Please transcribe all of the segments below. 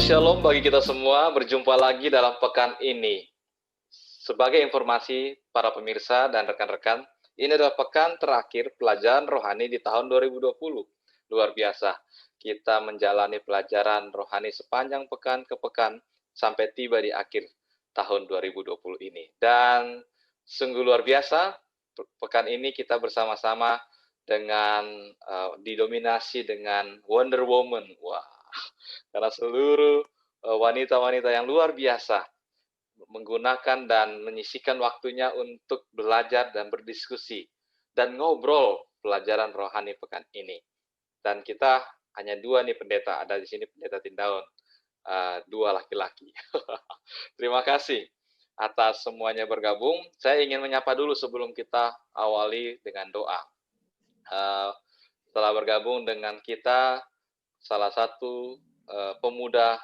Shalom bagi kita semua, berjumpa lagi dalam pekan ini. Sebagai informasi para pemirsa dan rekan-rekan, ini adalah pekan terakhir pelajaran rohani di tahun 2020. Luar biasa, kita menjalani pelajaran rohani sepanjang pekan ke pekan sampai tiba di akhir tahun 2020 ini. Dan sungguh luar biasa, pekan ini kita bersama-sama dengan didominasi dengan Wonder Woman. Wah, karena seluruh wanita-wanita yang luar biasa menggunakan dan menyisihkan waktunya untuk belajar dan berdiskusi dan ngobrol pelajaran rohani pekan ini. Dan kita hanya dua nih pendeta, ada di sini pendeta Tindaun, dua laki-laki. Terima kasih atas semuanya bergabung. Saya ingin menyapa dulu sebelum kita awali dengan doa. Setelah bergabung dengan kita salah satu pemuda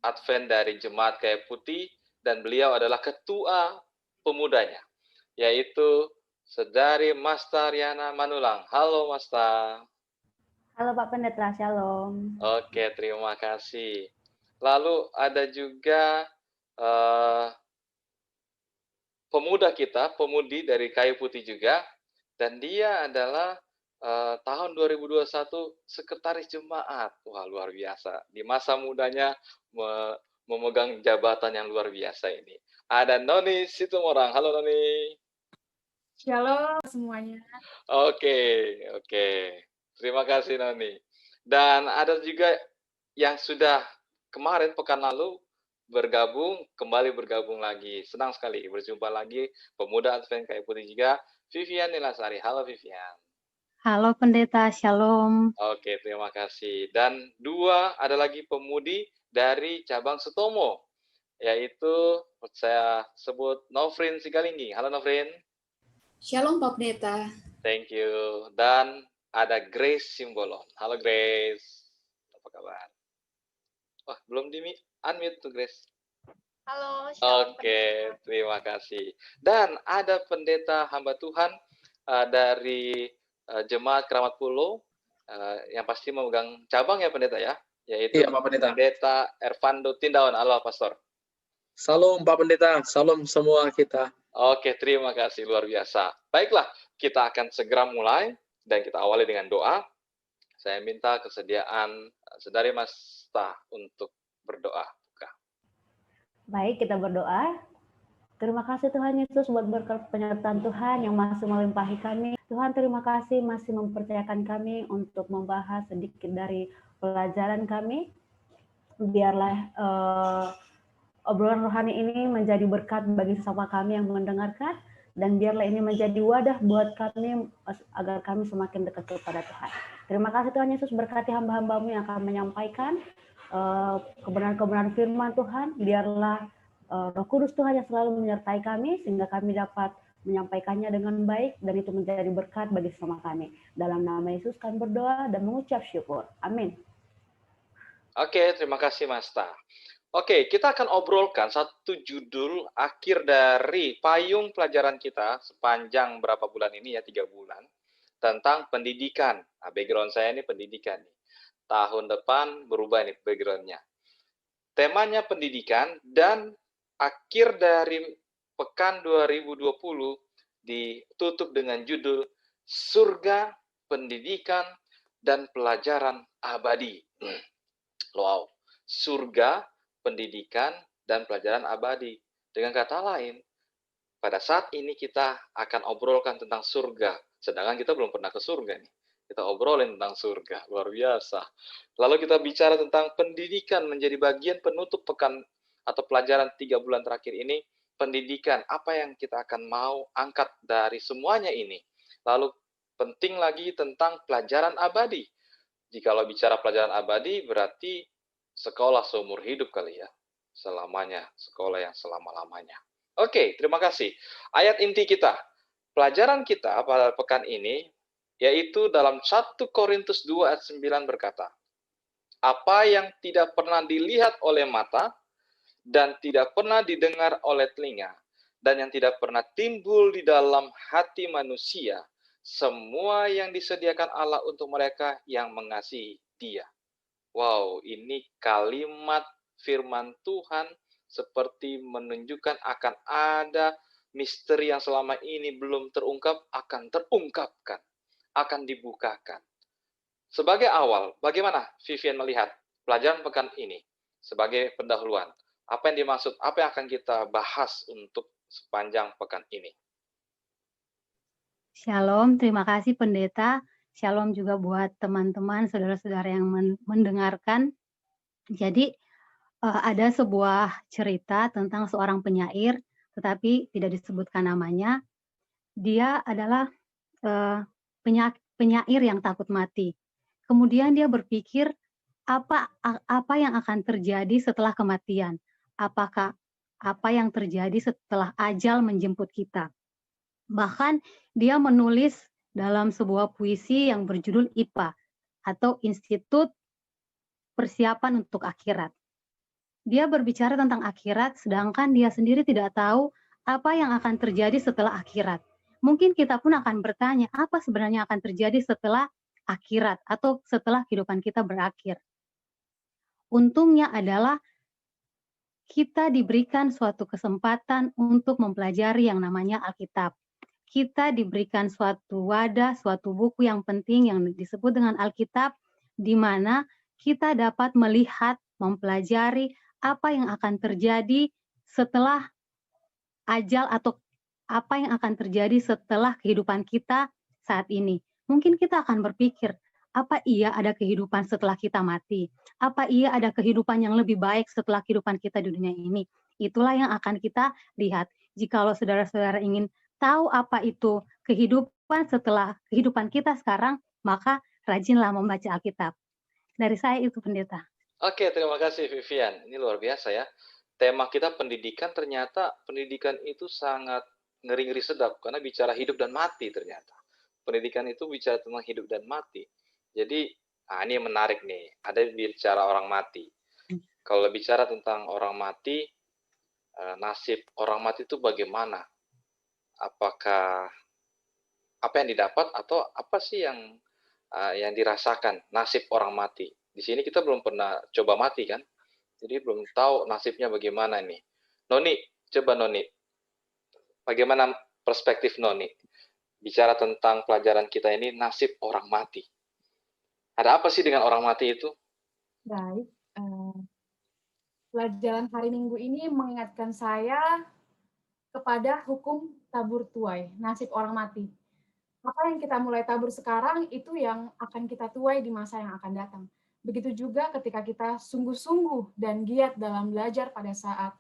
Advent dari Jemaat Kayu Putih, dan beliau adalah ketua pemudanya, yaitu Saudari Masta Riana Manulang. Halo Masta. Halo Pak Pendeta, Shalom. Oke, terima kasih. Lalu ada juga pemuda kita, pemudi dari Kayu Putih juga, dan dia adalah tahun 2021 sekretaris jemaat. Wah, luar biasa. Di masa mudanya memegang jabatan yang luar biasa ini. Ada Noni Situmorang. Halo Noni. Shalom semuanya. Oke. Terima kasih Noni. Dan ada juga yang sudah kemarin pekan lalu kembali bergabung lagi. Senang sekali berjumpa lagi pemuda Advent Kayu Putih juga, Vivian Nilasari. Halo Vivian. Halo Pendeta, Shalom. Oke, terima kasih. Dan dua ada lagi pemudi dari cabang Sutomo, yaitu saya sebut Nofrin Sigalinggi. Halo Nofrin. Shalom Pak Pendeta. Thank you. Dan ada Grace Simbolon. Halo Grace. Apa kabar? Wah, belum di-unmute tuh Grace. Halo, shalom. Oke, terima kasih. Dan ada pendeta hamba Tuhan dari Jemaat Keramat Pulau, yang pasti memegang cabang ya pendeta ya, yaitu Iya, Pak Pendeta. Pendeta Ervando Tindaun. Halo Pastor. Salam Pak Pendeta, salam semua kita. Oke, terima kasih, luar biasa. Baiklah, kita akan segera mulai dan kita awali dengan doa. Saya minta kesediaan Saudari Masta untuk berdoa. Baik, kita berdoa. Terima kasih Tuhan Yesus buat berkat penyertaan Tuhan yang masih melimpahi kami. Tuhan, terima kasih masih mempercayakan kami untuk membahas sedikit dari pelajaran kami. Biarlah obrolan rohani ini menjadi berkat bagi sesama kami yang mendengarkan, dan biarlah ini menjadi wadah buat kami agar kami semakin dekat kepada Tuhan. Terima kasih Tuhan Yesus, berkati hamba-hambamu yang akan menyampaikan kebenaran-kebenaran firman Tuhan. Biarlah Roh Kudus Tuhan yang selalu menyertai kami sehingga kami dapat menyampaikannya dengan baik, dan itu menjadi berkat bagi sesama kami. Dalam nama Yesus kami berdoa dan mengucap syukur. Amin. Oke, terima kasih Masta. Oke, kita akan obrolkan satu judul akhir dari payung pelajaran kita sepanjang berapa bulan ini ya, 3 bulan, tentang pendidikan. Nah, background saya ini pendidikan nih. Tahun depan berubah nih background-nya. Temanya pendidikan, dan akhir dari pekan 2020 ditutup dengan judul Surga, Pendidikan, dan Pelajaran Abadi. Wow, surga, pendidikan, dan pelajaran abadi. Dengan kata lain, pada saat ini kita akan obrolkan tentang surga, sedangkan kita belum pernah ke surga nih. Kita obrolin tentang surga, luar biasa. Lalu kita bicara tentang pendidikan menjadi bagian penutup pekan atau pelajaran 3 bulan terakhir ini. Pendidikan, apa yang kita akan mau angkat dari semuanya ini. Lalu penting lagi tentang pelajaran abadi. Jikalau bicara pelajaran abadi, berarti sekolah seumur hidup kali ya. Selamanya, sekolah yang selama-lamanya. Oke, terima kasih. Ayat inti kita, pelajaran kita pada pekan ini, yaitu dalam 1 Korintus 2 ayat 9 berkata, apa yang tidak pernah dilihat oleh mata, dan tidak pernah didengar oleh telinga, dan yang tidak pernah timbul di dalam hati manusia, semua yang disediakan Allah untuk mereka yang mengasihi Dia. Wow, ini kalimat firman Tuhan seperti menunjukkan akan ada misteri yang selama ini belum terungkap, akan terungkapkan, akan dibukakan. Sebagai awal, bagaimana Vivian melihat pelajaran pekan ini sebagai pendahuluan? Apa yang dimaksud, apa yang akan kita bahas untuk sepanjang pekan ini? Shalom, terima kasih Pendeta. Shalom juga buat teman-teman, saudara-saudara yang mendengarkan. Jadi ada sebuah cerita tentang seorang penyair, tetapi tidak disebutkan namanya. Dia adalah penyair yang takut mati. Kemudian dia berpikir apa yang akan terjadi setelah kematian? Apakah apa yang terjadi setelah ajal menjemput kita? Bahkan dia menulis dalam sebuah puisi yang berjudul IPA atau Institut Persiapan untuk Akhirat. Dia berbicara tentang akhirat, sedangkan dia sendiri tidak tahu apa yang akan terjadi setelah akhirat. Mungkin kita pun akan bertanya, apa sebenarnya akan terjadi setelah akhirat atau setelah kehidupan kita berakhir. Untungnya adalah kita diberikan suatu kesempatan untuk mempelajari yang namanya Alkitab. Kita diberikan suatu wadah, suatu buku yang penting yang disebut dengan Alkitab, di mana kita dapat melihat, mempelajari apa yang akan terjadi setelah ajal atau apa yang akan terjadi setelah kehidupan kita saat ini. Mungkin kita akan berpikir, apa iya ada kehidupan setelah kita mati? Apa iya ada kehidupan yang lebih baik setelah kehidupan kita di dunia ini? Itulah yang akan kita lihat. Jikalau saudara-saudara ingin tahu apa itu kehidupan setelah kehidupan kita sekarang, maka rajinlah membaca Alkitab. Dari saya itu, Pendeta. Oke, terima kasih Vivian. Ini luar biasa ya. Tema kita pendidikan, ternyata pendidikan itu sangat ngeri-ngeri sedap, karena bicara hidup dan mati ternyata. Pendidikan itu bicara tentang hidup dan mati. Jadi, ini yang menarik nih. Ada bicara orang mati. Kalau bicara tentang orang mati, nasib orang mati itu bagaimana? Apakah apa yang didapat atau apa sih yang dirasakan nasib orang mati? Di sini kita belum pernah coba mati kan, jadi belum tahu nasibnya bagaimana nih. Noni, coba Noni, bagaimana perspektif Noni bicara tentang pelajaran kita ini, nasib orang mati? Ada apa sih dengan orang mati itu? Baik, pelajaran hari Minggu ini mengingatkan saya kepada hukum tabur tuai, nasib orang mati. Apa yang kita mulai tabur sekarang, itu yang akan kita tuai di masa yang akan datang. Begitu juga ketika kita sungguh-sungguh dan giat dalam belajar pada saat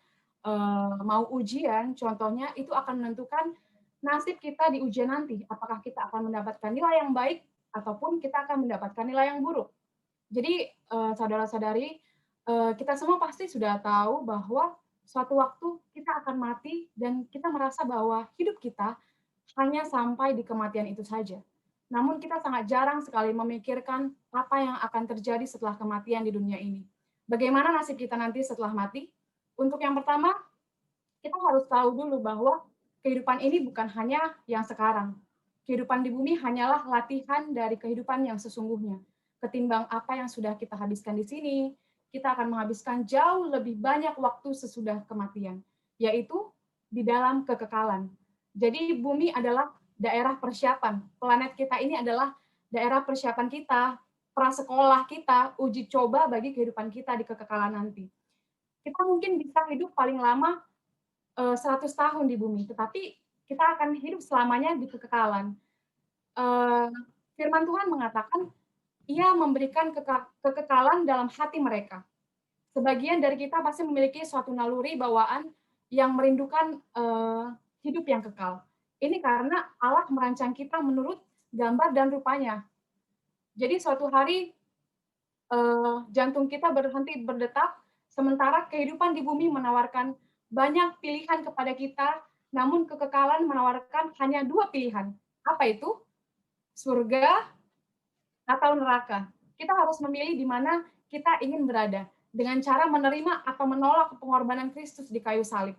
mau ujian, contohnya itu akan menentukan nasib kita di ujian nanti. Apakah kita akan mendapatkan nilai yang baik, ataupun kita akan mendapatkan nilai yang buruk. Jadi, saudara-saudari, kita semua pasti sudah tahu bahwa suatu waktu kita akan mati dan kita merasa bahwa hidup kita hanya sampai di kematian itu saja. Namun kita sangat jarang sekali memikirkan apa yang akan terjadi setelah kematian di dunia ini. Bagaimana nasib kita nanti setelah mati? Untuk yang pertama, kita harus tahu dulu bahwa kehidupan ini bukan hanya yang sekarang. Kehidupan di bumi hanyalah latihan dari kehidupan yang sesungguhnya. Ketimbang apa yang sudah kita habiskan di sini, kita akan menghabiskan jauh lebih banyak waktu sesudah kematian, yaitu di dalam kekekalan. Jadi bumi adalah daerah persiapan. Planet kita ini adalah daerah persiapan kita, prasekolah kita, uji coba bagi kehidupan kita di kekekalan nanti. Kita mungkin bisa hidup paling lama 100 tahun di bumi, tetapi kita akan hidup selamanya di kekekalan. Firman Tuhan mengatakan, Ia memberikan kekekalan dalam hati mereka. Sebagian dari kita pasti memiliki suatu naluri bawaan yang merindukan hidup yang kekal. Ini karena Allah merancang kita menurut gambar dan rupanya. Jadi suatu hari jantung kita berhenti berdetak, sementara kehidupan di bumi menawarkan banyak pilihan kepada kita, namun kekekalan menawarkan hanya 2 pilihan. Apa itu? Surga atau neraka. Kita harus memilih di mana kita ingin berada, dengan cara menerima atau menolak pengorbanan Kristus di kayu salib.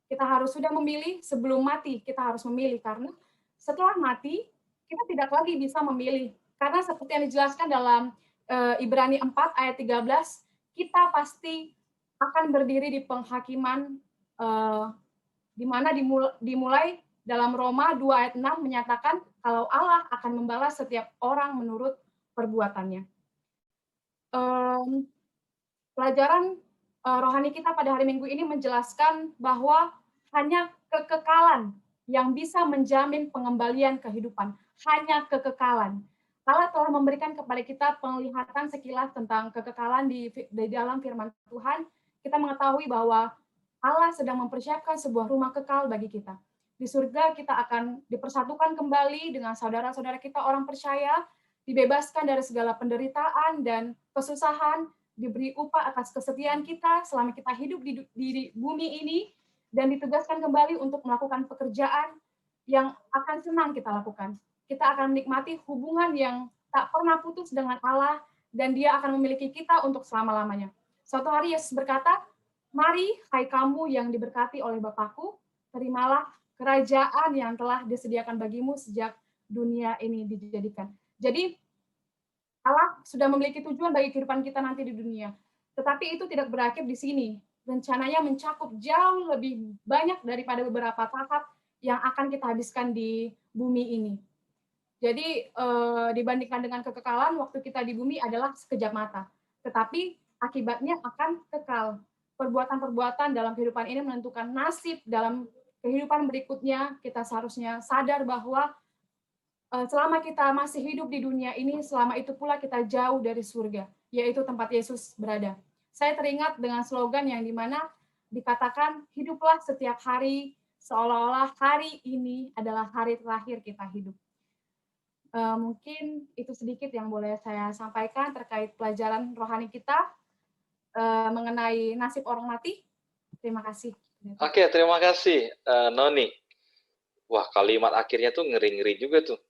Kita harus sudah memilih sebelum mati, kita harus memilih, karena setelah mati, kita tidak lagi bisa memilih. Karena seperti yang dijelaskan dalam Ibrani 4 ayat 13, kita pasti akan berdiri di penghakiman di mana dimulai dalam Roma 2 ayat 6 menyatakan kalau Allah akan membalas setiap orang menurut perbuatannya. Pelajaran rohani kita pada hari Minggu ini menjelaskan bahwa hanya kekekalan yang bisa menjamin pengembalian kehidupan. Hanya kekekalan. Allah telah memberikan kepada kita penglihatan sekilas tentang kekekalan di dalam firman Tuhan. Kita mengetahui bahwa Allah sedang mempersiapkan sebuah rumah kekal bagi kita. Di surga kita akan dipersatukan kembali dengan saudara-saudara kita orang percaya, dibebaskan dari segala penderitaan dan kesusahan, diberi upah atas kesetiaan kita selama kita hidup di bumi ini, dan ditugaskan kembali untuk melakukan pekerjaan yang akan senang kita lakukan. Kita akan menikmati hubungan yang tak pernah putus dengan Allah, dan Dia akan memiliki kita untuk selama-lamanya. Suatu hari Yesus berkata, "Mari, hai kamu yang diberkati oleh Bapakku, terimalah kerajaan yang telah disediakan bagimu sejak dunia ini dijadikan." Jadi, Allah sudah memiliki tujuan bagi kehidupan kita nanti di dunia. Tetapi itu tidak berakhir di sini. Rencananya mencakup jauh lebih banyak daripada beberapa tahap yang akan kita habiskan di bumi ini. Jadi dibandingkan dengan kekekalan, waktu kita di bumi adalah sekejap mata. Tetapi akibatnya akan kekal. Perbuatan-perbuatan dalam kehidupan ini menentukan nasib dalam kehidupan berikutnya. Kita seharusnya sadar bahwa selama kita masih hidup di dunia ini, selama itu pula kita jauh dari surga, yaitu tempat Yesus berada. Saya teringat dengan slogan yang dimana dikatakan, hiduplah setiap hari, seolah-olah hari ini adalah hari terakhir kita hidup. Mungkin itu sedikit yang boleh saya sampaikan terkait pelajaran rohani kita mengenai nasib orang mati. Terima kasih. Oke, terima kasih, Noni. Wah, kalimat akhirnya tuh ngeri-ngeri juga tuh.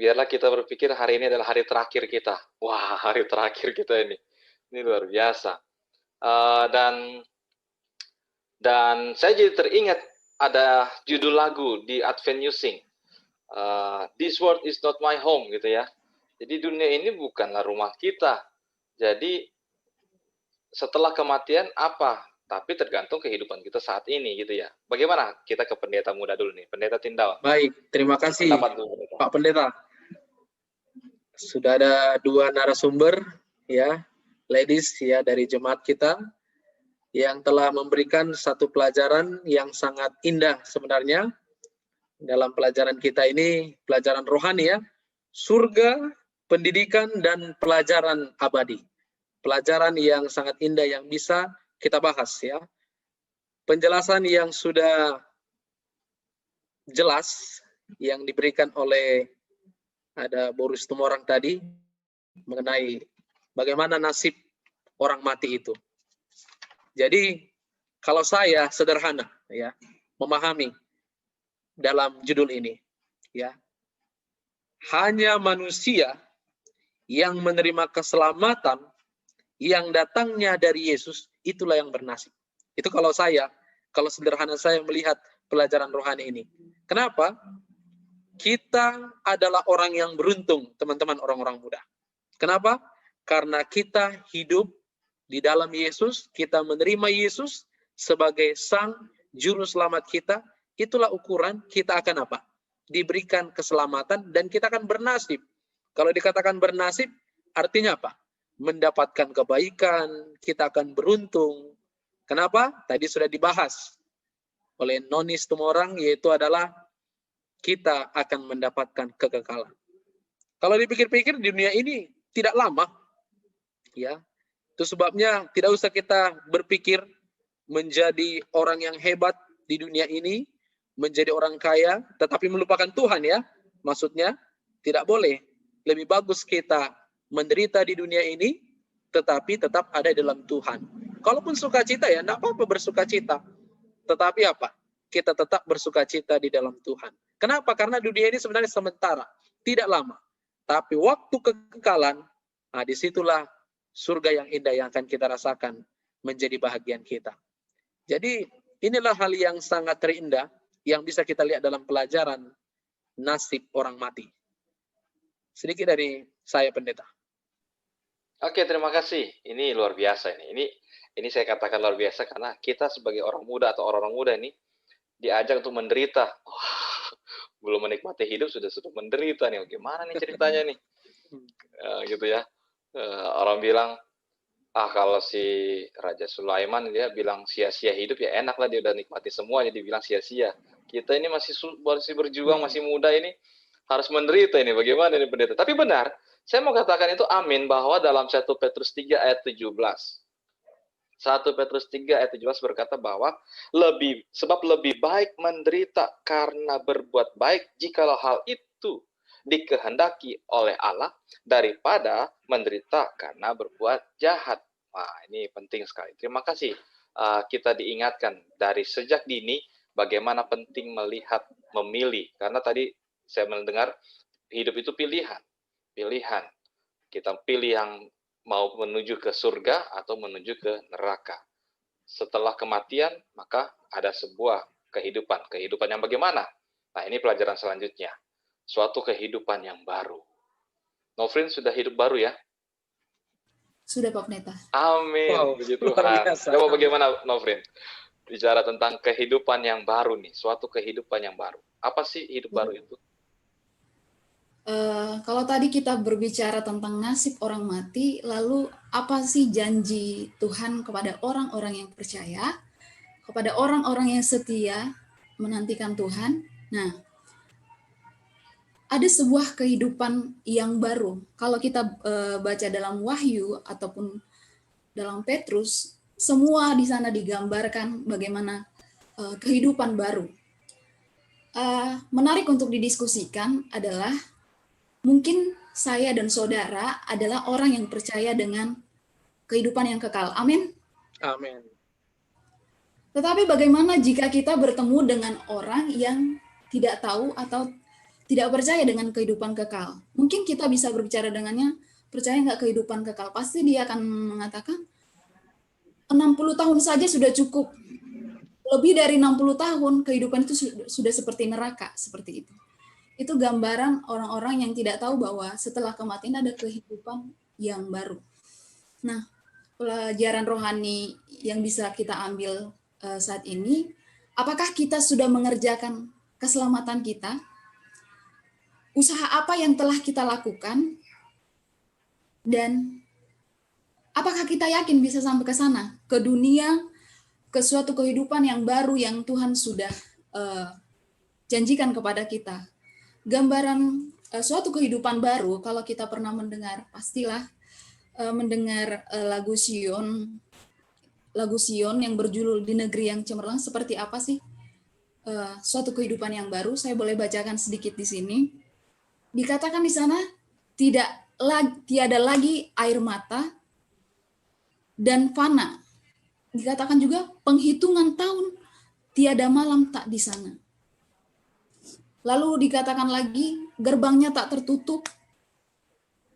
Biarlah kita berpikir hari ini adalah hari terakhir kita. Wah, hari terakhir kita ini. Ini luar biasa. Dan saya jadi teringat ada judul lagu di Advent New Sing. This world is not my home, gitu ya. Jadi dunia ini bukanlah rumah kita. Jadi setelah kematian apa? Tapi tergantung kehidupan kita saat ini, gitu ya. Bagaimana? Kita ke pendeta muda dulu nih, Pendeta Tindawan. Baik, terima kasih Pak Pendeta. Sudah ada 2 narasumber ya, ladies ya dari jemaat kita yang telah memberikan satu pelajaran yang sangat indah sebenarnya. Dalam pelajaran kita ini, pelajaran rohani ya, surga, pendidikan, dan pelajaran abadi. Pelajaran yang sangat indah yang bisa kita bahas ya. Penjelasan yang sudah jelas yang diberikan oleh ada Boris Tumorang tadi mengenai bagaimana nasib orang mati itu. Jadi kalau saya sederhana ya memahami dalam judul ini ya, hanya manusia yang menerima keselamatan yang datangnya dari Yesus itulah yang bernasib. Itu kalau sederhana saya melihat pelajaran rohani ini. Kenapa? Kita adalah orang yang beruntung, teman-teman orang-orang muda. Kenapa? Karena kita hidup di dalam Yesus, kita menerima Yesus sebagai Sang Juru Selamat kita. Itulah ukuran kita akan apa? Diberikan keselamatan dan kita akan bernasib. Kalau dikatakan bernasib, artinya apa? Mendapatkan kebaikan, kita akan beruntung. Kenapa? Tadi sudah dibahas oleh Noni Tumorang, yaitu adalah kita akan mendapatkan kekekalan. Kalau dipikir-pikir di dunia ini tidak lama, ya. Itu sebabnya tidak usah kita berpikir menjadi orang yang hebat di dunia ini, menjadi orang kaya, tetapi melupakan Tuhan ya. Maksudnya tidak boleh. Lebih bagus kita menderita di dunia ini, tetapi tetap ada dalam Tuhan. Kalaupun sukacita ya, tidak apa-apa bersukacita. Tetapi apa? Kita tetap bersukacita di dalam Tuhan. Kenapa? Karena dunia ini sebenarnya sementara, tidak lama. Tapi waktu kekekalan, nah disitulah surga yang indah yang akan kita rasakan menjadi bahagian kita. Jadi inilah hal yang sangat terindah yang bisa kita lihat dalam pelajaran nasib orang mati. Sedikit dari saya, Pendeta. Oke, terima kasih. Ini luar biasa ini. Ini saya katakan luar biasa karena kita sebagai orang muda atau orang-orang muda ini diajak untuk menderita. Wah, belum menikmati hidup sudah menderita nih. Gimana nih ceritanya nih? Gitu ya. Orang bilang, kalau si Raja Sulaiman dia bilang sia-sia hidup ya enak lah dia udah nikmati semua jadi bilang sia-sia. Kita ini masih berjuang, masih muda ini harus menderita ini. Bagaimana ini pendeta? Tapi benar, saya mau katakan itu amin bahwa dalam 1 Petrus 3 ayat 17. 1 Petrus 3 ayat 17 berkata bahwa sebab lebih baik menderita karena berbuat baik jikalau hal itu dikehendaki oleh Allah daripada menderita karena berbuat jahat. Wah, ini penting sekali. Terima kasih kita diingatkan dari sejak dini bagaimana penting melihat, memilih. Karena tadi saya mendengar hidup itu pilihan. Pilihan. Kita pilih yang mau menuju ke surga atau menuju ke neraka. Setelah kematian, maka ada sebuah kehidupan. Kehidupan yang bagaimana? Nah, ini pelajaran selanjutnya. Suatu kehidupan yang baru. Novrin sudah hidup baru ya? Sudah, Pak Pendeta. Amin. Wow, Puji luar Tuhan. biasa. Coba bagaimana Novrin? Bicara tentang kehidupan yang baru nih. Suatu kehidupan yang baru. Apa sih hidup baru itu? Kalau tadi kita berbicara tentang nasib orang mati, lalu apa sih janji Tuhan kepada orang-orang yang percaya, kepada orang-orang yang setia menantikan Tuhan? Nah, ada sebuah kehidupan yang baru. Kalau kita baca dalam Wahyu ataupun dalam Petrus, semua di sana digambarkan bagaimana kehidupan baru. Menarik untuk didiskusikan adalah mungkin saya dan saudara adalah orang yang percaya dengan kehidupan yang kekal. Amin. Amin. Tetapi bagaimana jika kita bertemu dengan orang yang tidak tahu atau tidak percaya dengan kehidupan kekal? Mungkin kita bisa berbicara dengannya, percaya nggak kehidupan kekal? Pasti dia akan mengatakan, 60 tahun saja sudah cukup. Lebih dari 60 tahun, kehidupan itu sudah seperti neraka, seperti itu. Itu gambaran orang-orang yang tidak tahu bahwa setelah kematian ada kehidupan yang baru. Nah, pelajaran rohani yang bisa kita ambil saat ini, apakah kita sudah mengerjakan keselamatan kita? Usaha apa yang telah kita lakukan? Dan apakah kita yakin bisa sampai ke sana? Ke dunia, ke suatu kehidupan yang baru yang Tuhan sudah janjikan kepada kita. Gambaran suatu kehidupan baru, kalau kita pernah mendengar, pastilah mendengar lagu Sion yang berjudul Di Negeri yang Cemerlang, seperti apa sih suatu kehidupan yang baru. Saya boleh bacakan sedikit di sini. Dikatakan di sana, tiada lagi air mata dan fana. Dikatakan juga penghitungan tahun, tiada malam tak di sana. Lalu dikatakan lagi, gerbangnya tak tertutup,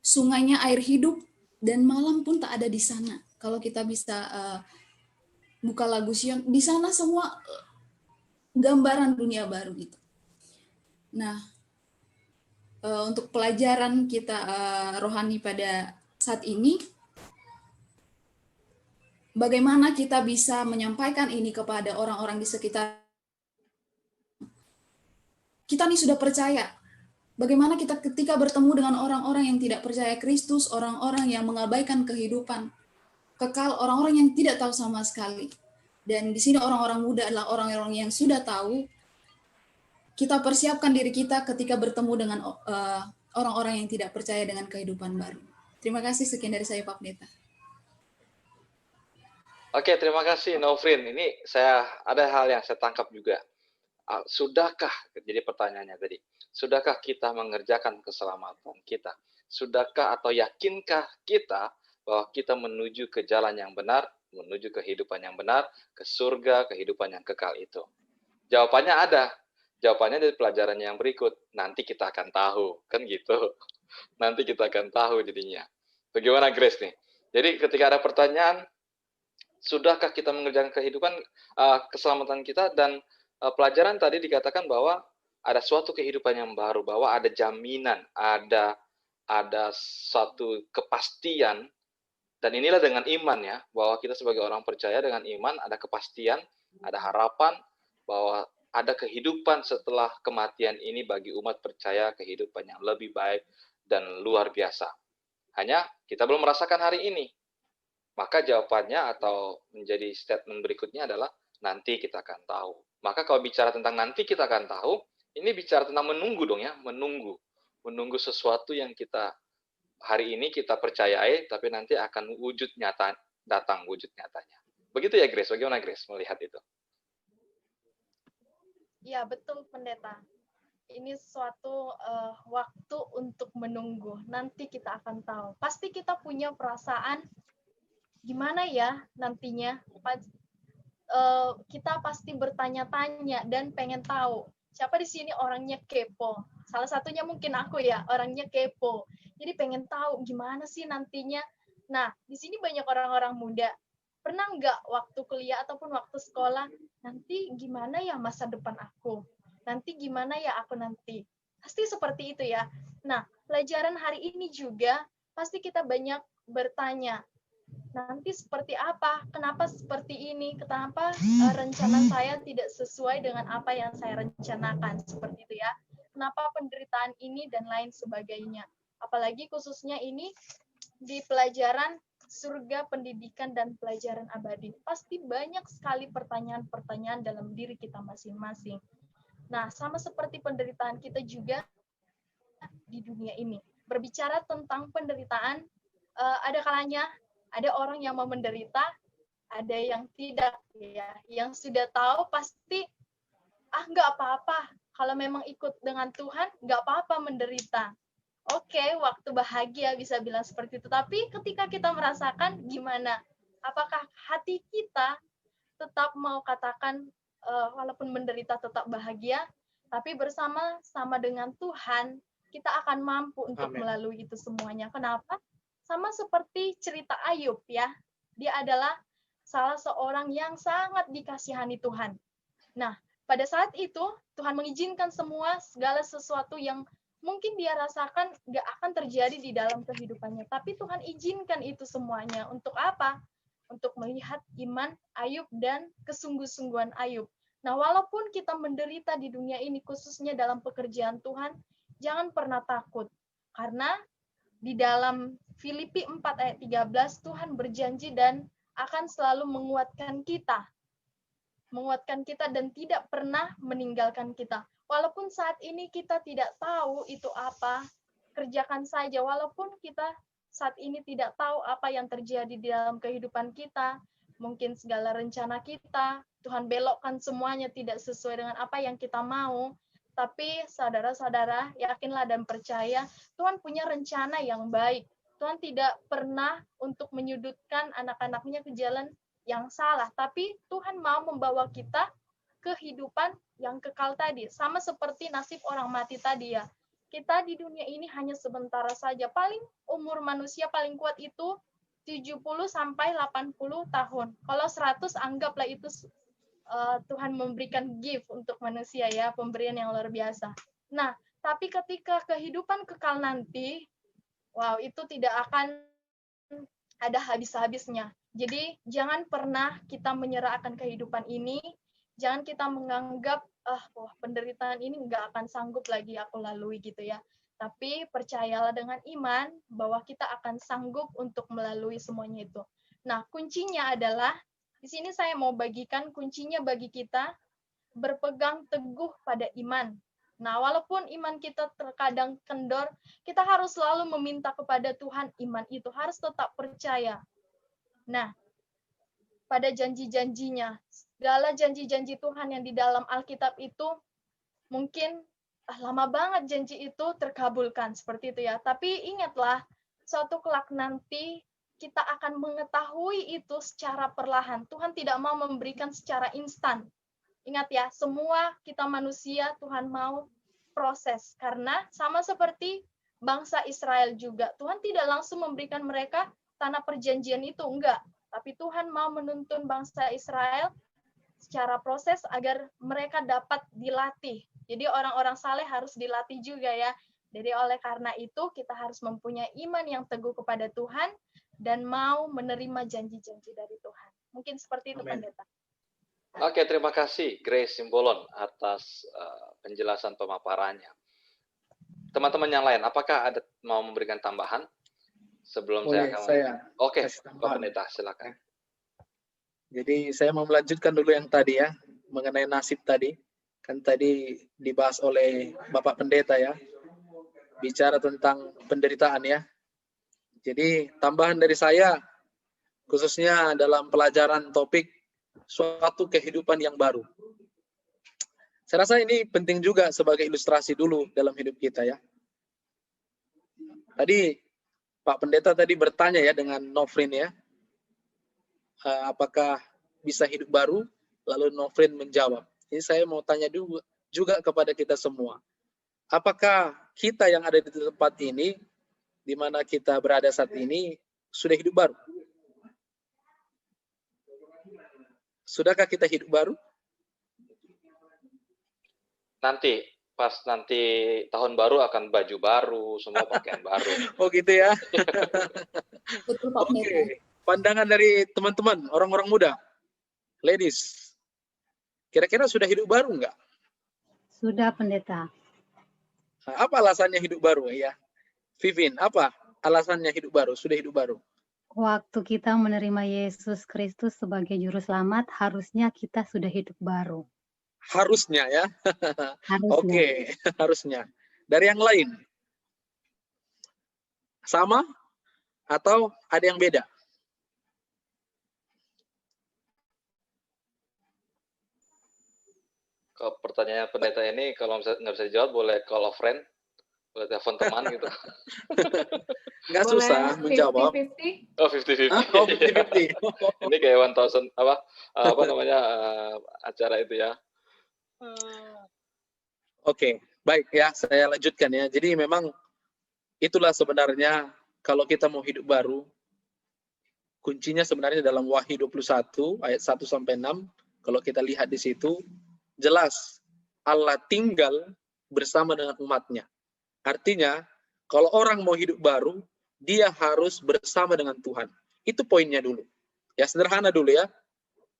sungainya air hidup, dan malam pun tak ada di sana. Kalau kita bisa buka lagu Sion, di sana semua gambaran dunia baru gitu. Nah, untuk pelajaran kita rohani pada saat ini, bagaimana kita bisa menyampaikan ini kepada orang-orang di sekitar kita nih sudah percaya. Bagaimana kita ketika bertemu dengan orang-orang yang tidak percaya Kristus, orang-orang yang mengabaikan kehidupan kekal, orang-orang yang tidak tahu sama sekali. Dan di sini orang-orang muda adalah orang-orang yang sudah tahu. Kita persiapkan diri kita ketika bertemu dengan orang-orang yang tidak percaya dengan kehidupan baru. Terima kasih, sekian dari saya, Pak Pendeta. Oke, terima kasih Novrin. Ini ada hal yang saya tangkap juga. Sudahkah, jadi pertanyaannya tadi, sudahkah kita mengerjakan keselamatan kita? Sudahkah atau yakinkah kita bahwa kita menuju ke jalan yang benar, menuju kehidupan yang benar, ke surga, kehidupan yang kekal itu? Jawabannya ada. Jawabannya dari pelajaran yang berikut. Nanti kita akan tahu, kan gitu. Nanti kita akan tahu jadinya. Bagaimana Grace nih? Jadi ketika ada pertanyaan, sudahkah kita mengerjakan kehidupan, keselamatan kita, dan pelajaran tadi dikatakan bahwa ada suatu kehidupan yang baru, bahwa ada jaminan, ada satu kepastian Dan inilah dengan iman ya, bahwa kita sebagai orang percaya dengan iman ada kepastian, ada harapan bahwa ada kehidupan setelah kematian ini bagi umat percaya, kehidupan yang lebih baik dan luar biasa. Hanya kita belum merasakan hari ini. Maka jawabannya atau menjadi statement berikutnya adalah nanti kita akan tahu. Maka kalau bicara tentang nanti kita akan tahu, ini bicara tentang menunggu dong ya, menunggu sesuatu yang kita hari ini kita percayai, tapi nanti akan wujud nyata, datang wujud nyatanya. Begitu ya Grace, bagaimana Grace melihat itu? Ya, betul pendeta. Ini suatu waktu untuk menunggu. Nanti kita akan tahu. Pasti kita punya perasaan gimana ya nantinya. Kita pasti bertanya-tanya dan pengen tahu. Siapa di sini orangnya kepo? Salah satunya mungkin aku ya, orangnya kepo. Jadi pengen tahu gimana sih nantinya. Nah, di sini banyak orang-orang muda. Pernah nggak waktu kuliah ataupun waktu sekolah, nanti gimana ya masa depan aku? Nanti gimana ya aku nanti? Pasti seperti itu ya. Nah, pelajaran hari ini juga pasti kita banyak bertanya, nanti seperti apa? Kenapa seperti ini? Kenapa rencana saya tidak sesuai dengan apa yang saya rencanakan? Seperti itu ya. Kenapa penderitaan ini dan lain sebagainya? Apalagi khususnya ini di pelajaran surga, pendidikan, dan pelajaran abadi. Pasti banyak sekali pertanyaan-pertanyaan dalam diri kita masing-masing. Nah, sama seperti penderitaan kita juga di dunia ini. Berbicara tentang penderitaan, ada kalanya ada orang yang mau menderita, ada yang tidak. Ya. Yang sudah tahu pasti, nggak apa-apa. Kalau memang ikut dengan Tuhan, nggak apa-apa menderita. Oke, waktu bahagia bisa bilang seperti itu. Tapi ketika kita merasakan gimana? Apakah hati kita tetap mau katakan walaupun menderita tetap bahagia, tapi bersama-sama dengan Tuhan, kita akan mampu untuk melalui itu semuanya. Kenapa? Sama seperti cerita Ayub ya. Dia adalah salah seorang yang sangat dikasihani Tuhan. Nah, pada saat itu Tuhan mengizinkan segala sesuatu yang mungkin dia rasakan nggak akan terjadi di dalam kehidupannya. Tapi Tuhan izinkan itu semuanya. Untuk apa? Untuk melihat iman Ayub dan kesungguh-sungguhan Ayub. Nah, walaupun kita menderita di dunia ini, khususnya dalam pekerjaan Tuhan, jangan pernah takut. Karena di dalam Filipi 4 ayat 13, Tuhan berjanji dan akan selalu menguatkan kita dan tidak pernah meninggalkan kita. Walaupun saat ini kita tidak tahu itu apa, kerjakan saja. Walaupun kita saat ini tidak tahu apa yang terjadi di dalam kehidupan kita, mungkin segala rencana kita, Tuhan belokkan semuanya tidak sesuai dengan apa yang kita mau. Tapi saudara-saudara, yakinlah dan percaya, Tuhan punya rencana yang baik. Tuhan tidak pernah untuk menyudutkan anak-anaknya ke jalan yang salah, tapi Tuhan mau membawa kita kehidupan yang kekal tadi. Sama seperti nasib orang mati tadi ya. Kita di dunia ini hanya sebentar saja. Paling umur manusia paling kuat itu 70 sampai 80 tahun. Kalau 100 anggaplah itu Tuhan memberikan gift untuk manusia ya, pemberian yang luar biasa. Nah, tapi ketika kehidupan kekal nanti, wow, itu tidak akan ada habis-habisnya. Jadi jangan pernah kita menyerah akan kehidupan ini, jangan kita menganggap penderitaan ini nggak akan sanggup lagi aku lalui gitu ya. Tapi percayalah dengan iman bahwa kita akan sanggup untuk melalui semuanya itu. Nah, kuncinya adalah di sini saya mau bagikan kuncinya bagi kita berpegang teguh pada iman. Nah, walaupun iman kita terkadang kendor, kita harus selalu meminta kepada Tuhan, iman itu harus tetap percaya. Nah, pada janji-janjinya, segala janji-janji Tuhan yang di dalam Alkitab itu, mungkin lama banget janji itu terkabulkan, seperti itu ya. Tapi ingatlah, suatu kelak nanti kita akan mengetahui itu secara perlahan. Tuhan tidak mau memberikan secara instan. Ingat ya, semua kita manusia Tuhan mau proses. Karena sama seperti bangsa Israel juga. Tuhan tidak langsung memberikan mereka tanah perjanjian itu, enggak. Tapi Tuhan mau menuntun bangsa Israel secara proses agar mereka dapat dilatih. Jadi orang-orang saleh harus dilatih juga ya. Jadi oleh karena itu kita harus mempunyai iman yang teguh kepada Tuhan dan mau menerima janji-janji dari Tuhan. Mungkin seperti itu, Amin. Pendeta. Oke, terima kasih Grace Simbolon atas penjelasan pemaparannya. Teman-teman yang lain, apakah ada mau memberikan tambahan sebelum Boleh, saya Oke, kasih Pak tambahan. Pendeta, silakan. Jadi saya mau melanjutkan dulu yang tadi ya, mengenai nasib tadi. Kan tadi dibahas oleh Bapak Pendeta ya, bicara tentang penderitaan ya. Jadi tambahan dari saya, khususnya dalam pelajaran topik suatu kehidupan yang baru. Saya rasa ini penting juga sebagai ilustrasi dulu dalam hidup kita ya. Tadi Pak Pendeta tadi bertanya ya dengan Nofrin ya, apakah bisa hidup baru? Lalu Nofrin menjawab. Ini saya mau tanya juga kepada kita semua. Apakah kita yang ada di tempat ini, di mana kita berada saat ini, sudah hidup baru? Sudahkah kita hidup baru? Nanti, pas nanti tahun baru akan baju baru, semua pakaian baru. Oh gitu ya. Betul Pak Pendeta. Oke. Pandangan dari teman-teman, orang-orang muda, ladies, kira-kira sudah hidup baru enggak? Sudah, Pendeta. Nah, apa alasannya hidup baru ya? Vivin, apa alasannya hidup baru? Sudah hidup baru? Waktu kita menerima Yesus Kristus sebagai juru selamat, harusnya kita sudah hidup baru. Harusnya ya. Harusnya. Oke, harusnya. Dari yang lain? Sama? Atau ada yang beda? Kalau pertanyaan pendeta ini, kalau nggak bisa dijawab, boleh call a friend, boleh telepon teman gitu. Nggak susah menjawab. 50-50? Oh, 50-50. Oh, 50-50. Ini kayak 1000 apa namanya acara itu ya. Oke, baik ya, saya lanjutkan ya. Jadi memang itulah sebenarnya kalau kita mau hidup baru, kuncinya sebenarnya dalam Wahyu 21 ayat 1 sampai 6. Kalau kita lihat di situ, jelas Allah tinggal bersama dengan umatnya. Artinya, kalau orang mau hidup baru, dia harus bersama dengan Tuhan. Itu poinnya dulu. Ya, sederhana dulu ya.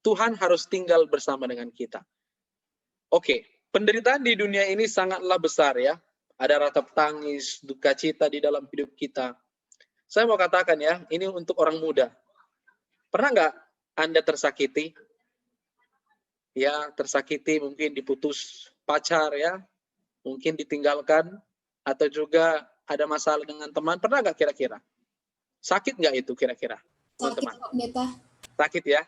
Tuhan harus tinggal bersama dengan kita. Oke, penderitaan di dunia ini sangatlah besar ya. Ada ratap tangis, duka cita di dalam hidup kita. Saya mau katakan ya, ini untuk orang muda. Pernah nggak Anda tersakiti? Ya, tersakiti mungkin diputus pacar ya, mungkin ditinggalkan, atau juga ada masalah dengan teman. Pernah nggak kira-kira? Sakit nggak itu kira-kira? Sakit Teman-teman. Pak Pendeta. Sakit ya?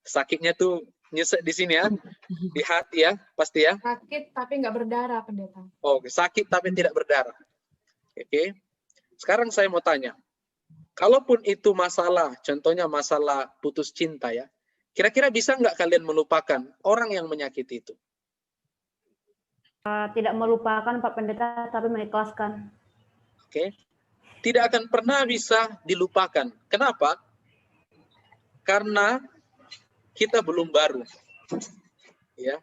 Sakitnya tuh nyesek di sini ya, di hati ya, pasti ya. Sakit tapi nggak berdarah, Pendeta. Oh, sakit tapi tidak berdarah. Oke. Sekarang saya mau tanya, kalaupun itu masalah, contohnya masalah putus cinta ya, kira-kira bisa nggak kalian melupakan orang yang menyakiti itu? Tidak melupakan Pak Pendeta, tapi mengikhlaskan. Oke. Tidak akan pernah bisa dilupakan. Kenapa? Karena kita belum baru. Ya.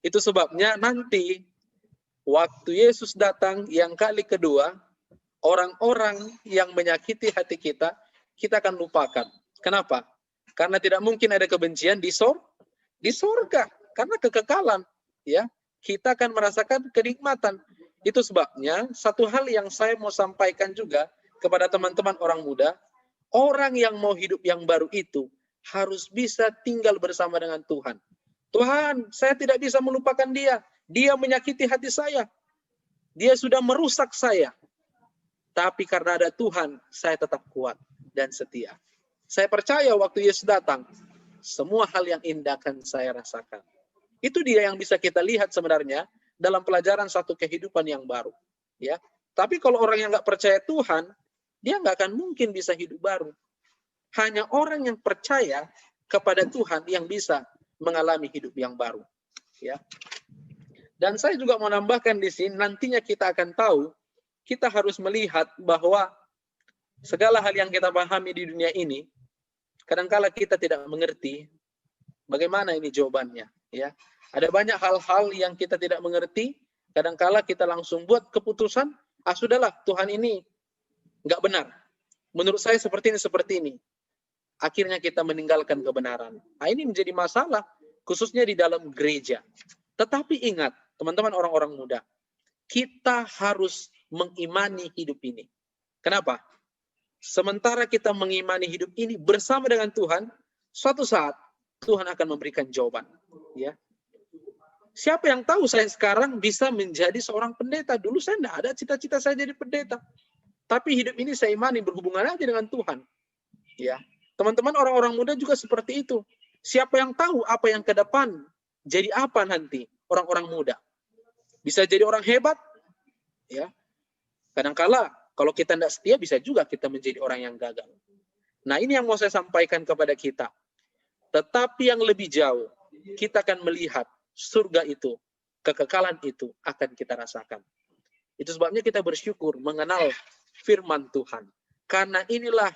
Itu sebabnya nanti waktu Yesus datang yang kali kedua, orang-orang yang menyakiti hati kita, kita akan lupakan. Kenapa? Karena tidak mungkin ada kebencian di surga. Karena kekekalan. Ya. Kita akan merasakan kenikmatan. Itu sebabnya satu hal yang saya mau sampaikan juga kepada teman-teman orang muda, orang yang mau hidup yang baru itu harus bisa tinggal bersama dengan Tuhan. Tuhan, saya tidak bisa melupakan dia. Dia menyakiti hati saya. Dia sudah merusak saya. Tapi karena ada Tuhan, saya tetap kuat dan setia. Saya percaya waktu Yesus datang, semua hal yang indah akan saya rasakan. Itu dia yang bisa kita lihat sebenarnya dalam pelajaran satu kehidupan yang baru. Ya. Tapi kalau orang yang nggak percaya Tuhan, dia nggak akan mungkin bisa hidup baru. Hanya orang yang percaya kepada Tuhan yang bisa mengalami hidup yang baru. Ya. Dan saya juga mau nambahkan di sini, nantinya kita akan tahu, kita harus melihat bahwa segala hal yang kita pahami di dunia ini, kadangkala kita tidak mengerti bagaimana ini jawabannya. Ya. Ada banyak hal-hal yang kita tidak mengerti, kadangkala kita langsung buat keputusan, sudahlah Tuhan ini nggak benar. menurut saya seperti ini. Akhirnya kita meninggalkan kebenaran. Nah, ini menjadi masalah, khususnya di dalam gereja. Tetapi ingat, teman-teman orang-orang muda, kita harus mengimani hidup ini. Kenapa? Sementara kita mengimani hidup ini bersama dengan Tuhan, suatu saat Tuhan akan memberikan jawaban. Ya. Siapa yang tahu saya sekarang bisa menjadi seorang pendeta? Dulu saya tidak ada cita-cita saya jadi pendeta. Tapi hidup ini saya imani berhubungan aja dengan Tuhan. Ya. Teman-teman orang-orang muda juga seperti itu. Siapa yang tahu apa yang ke depan jadi apa nanti orang-orang muda? Bisa jadi orang hebat. Ya. Kadangkala kalau kita tidak setia bisa juga kita menjadi orang yang gagal. Nah, ini yang mau saya sampaikan kepada kita. Tetapi yang lebih jauh, kita akan melihat surga itu, kekekalan itu akan kita rasakan. Itu sebabnya kita bersyukur mengenal firman Tuhan. Karena inilah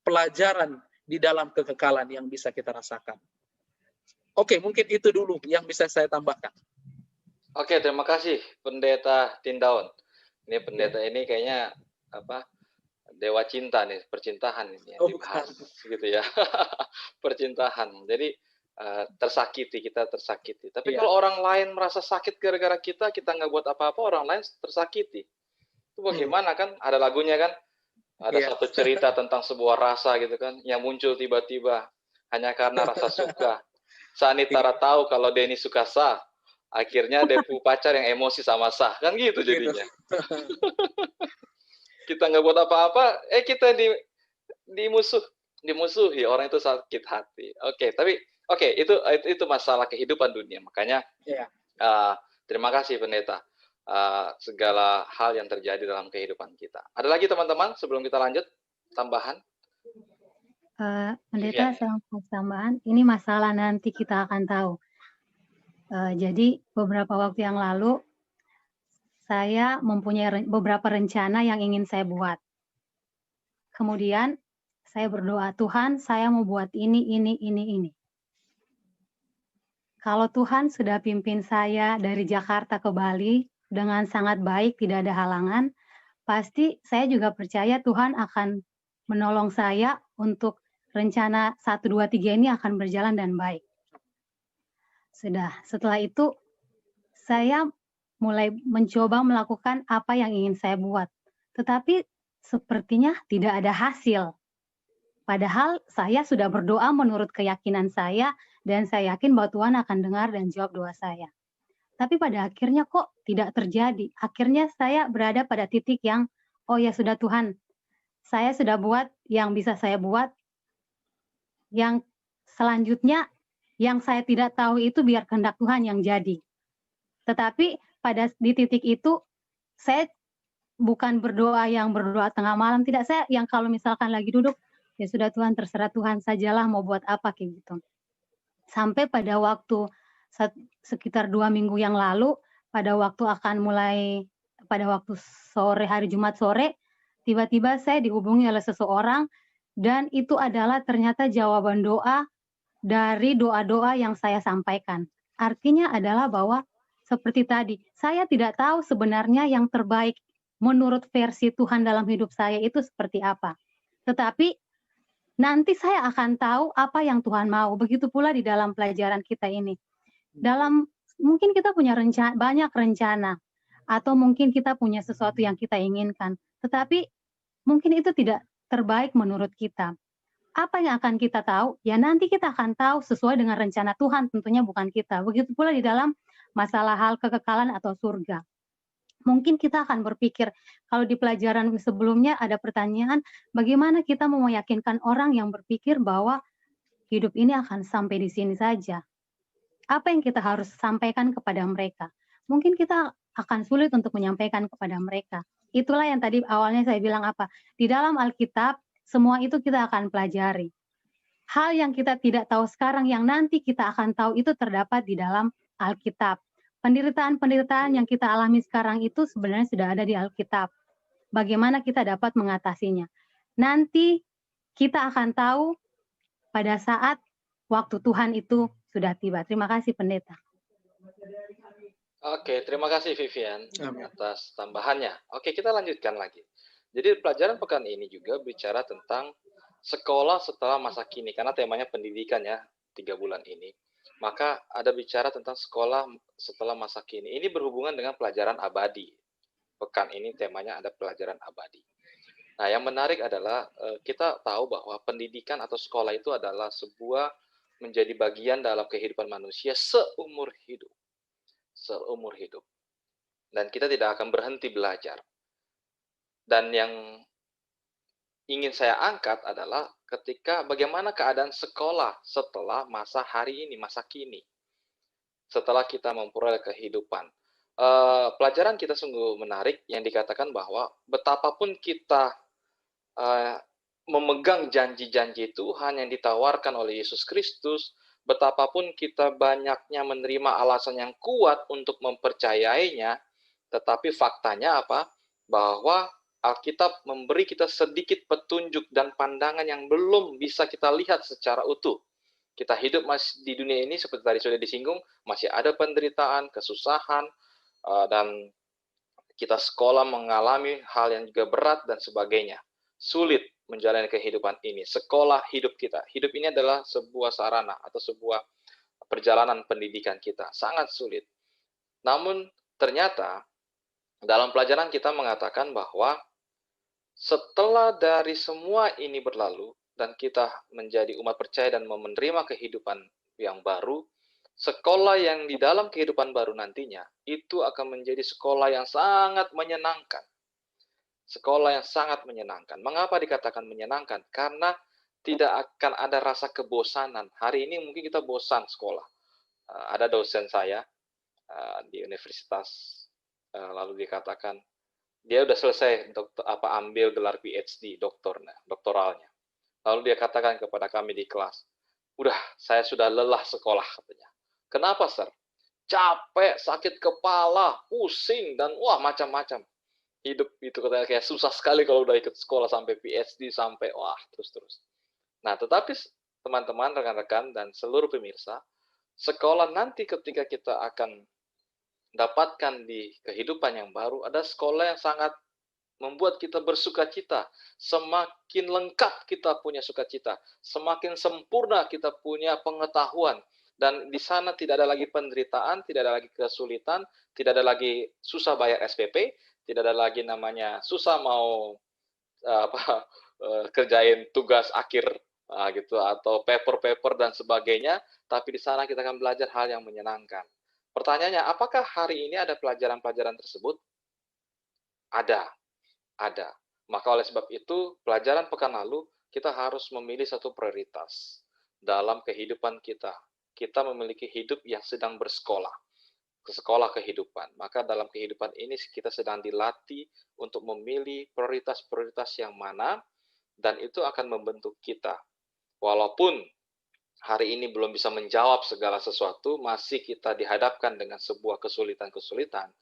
pelajaran di dalam kekekalan yang bisa kita rasakan. Oke, mungkin itu dulu yang bisa saya tambahkan. Oke, terima kasih Pendeta Tindaun. Ini pendeta ini kayaknya apa? Dewa cinta nih, percintaan ini yang dibahas gitu ya. Percintaan. Jadi kita tersakiti. Tapi kalau orang lain merasa sakit gara-gara kita nggak buat apa-apa, orang lain tersakiti. Itu bagaimana kan? Ada lagunya kan? Ada satu cerita tentang sebuah rasa gitu kan, yang muncul tiba-tiba hanya karena rasa suka. Sanitara tahu kalau Denny suka Sah, akhirnya Depu pacar yang emosi sama Sah, kan gitu jadinya. Kita nggak buat apa-apa, kita dimusuhi, orang itu sakit hati. Oke, itu masalah kehidupan dunia. Makanya terima kasih Pendeta. Segala hal yang terjadi dalam kehidupan kita. Ada lagi teman-teman sebelum kita lanjut tambahan? Pendeta, saya mau tambahan. Ini masalah nanti kita akan tahu. Jadi beberapa waktu yang lalu saya mempunyai beberapa rencana yang ingin saya buat. Kemudian saya berdoa, Tuhan, saya mau buat ini. Kalau Tuhan sudah pimpin saya dari Jakarta ke Bali dengan sangat baik, tidak ada halangan, pasti saya juga percaya Tuhan akan menolong saya untuk rencana 1, 2, 3 ini akan berjalan dan baik. Setelah itu saya mulai mencoba melakukan apa yang ingin saya buat. Tetapi sepertinya tidak ada hasil. Padahal saya sudah berdoa menurut keyakinan saya dan saya yakin bahwa Tuhan akan dengar dan jawab doa saya. Tapi pada akhirnya kok tidak terjadi. Akhirnya saya berada pada titik yang, oh ya sudah Tuhan, saya sudah buat yang bisa saya buat. Yang selanjutnya yang saya tidak tahu itu biar kehendak Tuhan yang jadi. Tetapi di titik itu saya bukan berdoa tengah malam, tidak, saya yang kalau misalkan lagi duduk, ya sudah Tuhan, terserah Tuhan sajalah mau buat apa kayak gitu. Sampai pada waktu sekitar 2 minggu yang lalu, pada waktu sore, hari Jumat sore, tiba-tiba saya dihubungi oleh seseorang dan itu adalah ternyata jawaban doa dari doa-doa yang saya sampaikan. Artinya adalah bahwa seperti tadi, saya tidak tahu sebenarnya yang terbaik menurut versi Tuhan dalam hidup saya itu seperti apa. Tetapi nanti saya akan tahu apa yang Tuhan mau. Begitu pula di dalam pelajaran kita ini. Mungkin kita punya banyak rencana, atau mungkin kita punya sesuatu yang kita inginkan. Tetapi mungkin itu tidak terbaik menurut kita. Apa yang akan kita tahu? Ya nanti kita akan tahu sesuai dengan rencana Tuhan, tentunya bukan kita. Begitu pula di dalam masalah hal kekekalan atau surga. Mungkin kita akan berpikir, kalau di pelajaran sebelumnya ada pertanyaan, bagaimana kita mau meyakinkan orang yang berpikir bahwa hidup ini akan sampai di sini saja? Apa yang kita harus sampaikan kepada mereka? Mungkin kita akan sulit untuk menyampaikan kepada mereka. Itulah yang tadi awalnya saya bilang apa? Di dalam Alkitab, semua itu kita akan pelajari. Hal yang kita tidak tahu sekarang, yang nanti kita akan tahu itu terdapat di dalam Alkitab. Penderitaan-penderitaan yang kita alami sekarang itu sebenarnya sudah ada di Alkitab. Bagaimana kita dapat mengatasinya? Nanti kita akan tahu pada saat waktu Tuhan itu sudah tiba. Terima kasih Pendeta. Oke, terima kasih Vivian atas tambahannya. Oke, kita lanjutkan lagi. Jadi pelajaran pekan ini juga bicara tentang sekolah setelah masa kini, karena temanya pendidikan ya, 3 bulan ini. Maka ada bicara tentang sekolah setelah masa kini. Ini berhubungan dengan pelajaran abadi. Pekan ini temanya ada pelajaran abadi. Nah, yang menarik adalah kita tahu bahwa pendidikan atau sekolah itu adalah sebuah menjadi bagian dalam kehidupan manusia seumur hidup. Seumur hidup. Dan kita tidak akan berhenti belajar. Dan yang ingin saya angkat adalah ketika bagaimana keadaan sekolah setelah masa hari ini, masa kini. Setelah kita memperoleh kehidupan. Pelajaran kita sungguh menarik yang dikatakan bahwa betapapun kita memegang janji-janji Tuhan yang ditawarkan oleh Yesus Kristus, betapapun kita banyaknya menerima alasan yang kuat untuk mempercayainya, tetapi faktanya apa? Bahwa Alkitab memberi kita sedikit petunjuk dan pandangan yang belum bisa kita lihat secara utuh. Kita hidup masih di dunia ini seperti tadi sudah disinggung, masih ada penderitaan, kesusahan, dan kita sekolah mengalami hal yang juga berat dan sebagainya. Sulit menjalani kehidupan ini. Sekolah hidup kita. Hidup ini adalah sebuah sarana atau sebuah perjalanan pendidikan kita. Sangat sulit. Namun ternyata dalam pelajaran kita mengatakan bahwa setelah dari semua ini berlalu dan kita menjadi umat percaya dan menerima kehidupan yang baru, sekolah yang di dalam kehidupan baru nantinya itu akan menjadi sekolah yang sangat menyenangkan. Sekolah yang sangat menyenangkan. Mengapa dikatakan menyenangkan? Karena tidak akan ada rasa kebosanan. Hari ini mungkin kita bosan sekolah. Ada dosen saya di universitas, lalu dikatakan dia udah selesai ambil gelar PhD, doktoralnya. Lalu dia katakan kepada kami di kelas, udah saya sudah lelah sekolah katanya. Kenapa, Sir? Capek, sakit kepala, pusing, dan wah macam-macam. Hidup itu katanya kayak susah sekali kalau udah ikut sekolah sampai PhD, sampai wah terus-terus. Nah, tetapi teman-teman, rekan-rekan, dan seluruh pemirsa, sekolah nanti ketika kita akan dapatkan di kehidupan yang baru, ada sekolah yang sangat membuat kita bersukacita. Semakin lengkap kita punya sukacita, semakin sempurna kita punya pengetahuan. Dan di sana tidak ada lagi penderitaan, tidak ada lagi kesulitan, tidak ada lagi susah bayar SPP, tidak ada lagi namanya susah mau kerjain tugas akhir gitu atau paper dan sebagainya, tapi di sana kita akan belajar hal yang menyenangkan. Pertanyaannya, apakah hari ini ada pelajaran-pelajaran tersebut? Ada. Maka oleh sebab itu, pelajaran pekan lalu kita harus memilih satu prioritas dalam kehidupan kita. Kita memiliki hidup yang sedang bersekolah. Ke sekolah kehidupan. Maka dalam kehidupan ini kita sedang dilatih untuk memilih prioritas-prioritas yang mana, dan itu akan membentuk kita. Walaupun hari ini belum bisa menjawab segala sesuatu, masih kita dihadapkan dengan sebuah kesulitan-kesulitan,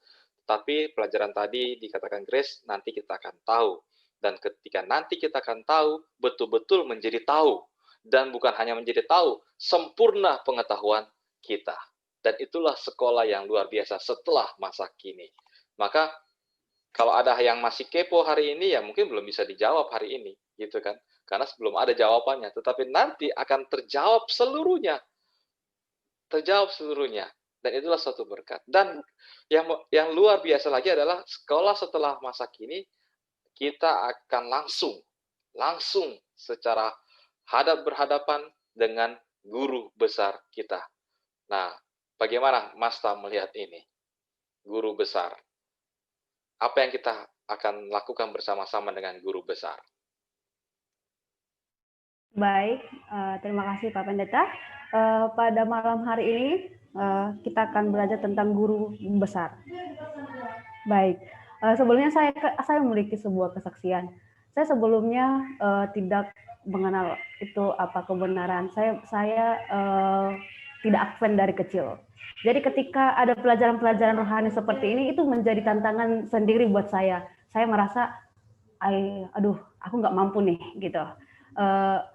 tapi pelajaran tadi dikatakan Grace, nanti kita akan tahu. Dan ketika nanti kita akan tahu, betul-betul menjadi tahu. Dan bukan hanya menjadi tahu, sempurna pengetahuan kita. Dan itulah sekolah yang luar biasa setelah masa kini. Maka kalau ada yang masih kepo hari ini, ya mungkin belum bisa dijawab hari ini, gitu kan? Karena sebelum ada jawabannya, tetapi nanti akan terjawab seluruhnya. Dan itulah suatu berkat. Dan yang luar biasa lagi adalah sekolah setelah masa kini, kita akan langsung secara berhadapan dengan guru besar kita. Nah, bagaimana Mas Tam melihat ini? Guru besar. Apa yang kita akan lakukan bersama-sama dengan guru besar? Baik, terima kasih Pak Pendeta. Pada malam hari ini kita akan belajar tentang guru besar. Baik, sebelumnya saya memiliki sebuah kesaksian. Saya sebelumnya tidak mengenal itu apa kebenaran. Saya tidak aksen dari kecil. Jadi ketika ada pelajaran-pelajaran rohani seperti ini, itu menjadi tantangan sendiri buat saya. Saya merasa, aduh, aku nggak mampu nih, gitu.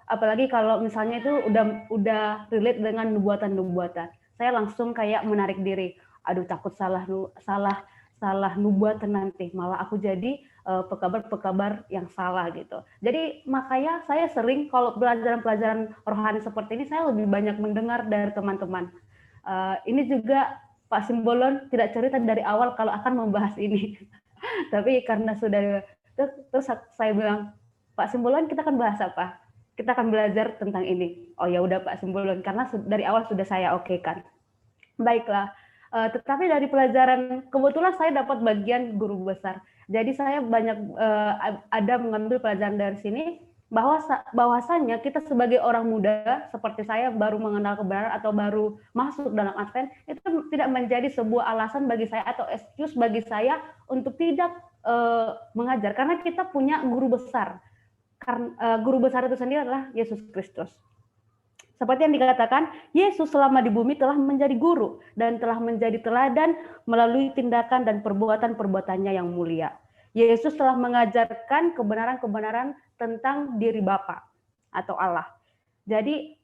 Apalagi kalau misalnya itu udah relate dengan nubuatan-nubuatan. Saya langsung kayak menarik diri. Aduh, takut salah salah nubuatan nanti, malah aku jadi pekabar-pekabar yang salah gitu. Jadi makanya saya sering kalau pelajaran-pelajaran rohani seperti ini saya lebih banyak mendengar dari teman-teman. Ini juga Pak Simbolon tidak cerita dari awal kalau akan membahas ini. Tapi karena sudah terus saya bilang, Pak Simbolon kita akan bahas apa? Kita akan belajar tentang ini. Oh ya udah Pak Simbolon, karena dari awal sudah saya okekan. Baiklah, tetapi dari pelajaran kebetulan saya dapat bagian guru besar. Jadi saya banyak ada mengambil pelajaran dari sini bahwasannya kita sebagai orang muda seperti saya baru mengenal kebenaran atau baru masuk dalam Advent itu tidak menjadi sebuah alasan bagi saya atau excuse bagi saya untuk tidak mengajar karena kita punya guru besar. Karena guru besar itu sendiri adalah Yesus Kristus. Seperti yang dikatakan, Yesus selama di bumi telah menjadi guru dan telah menjadi teladan melalui tindakan dan perbuatan-perbuatannya yang mulia. Yesus telah mengajarkan kebenaran-kebenaran tentang diri Bapa atau Allah. Jadi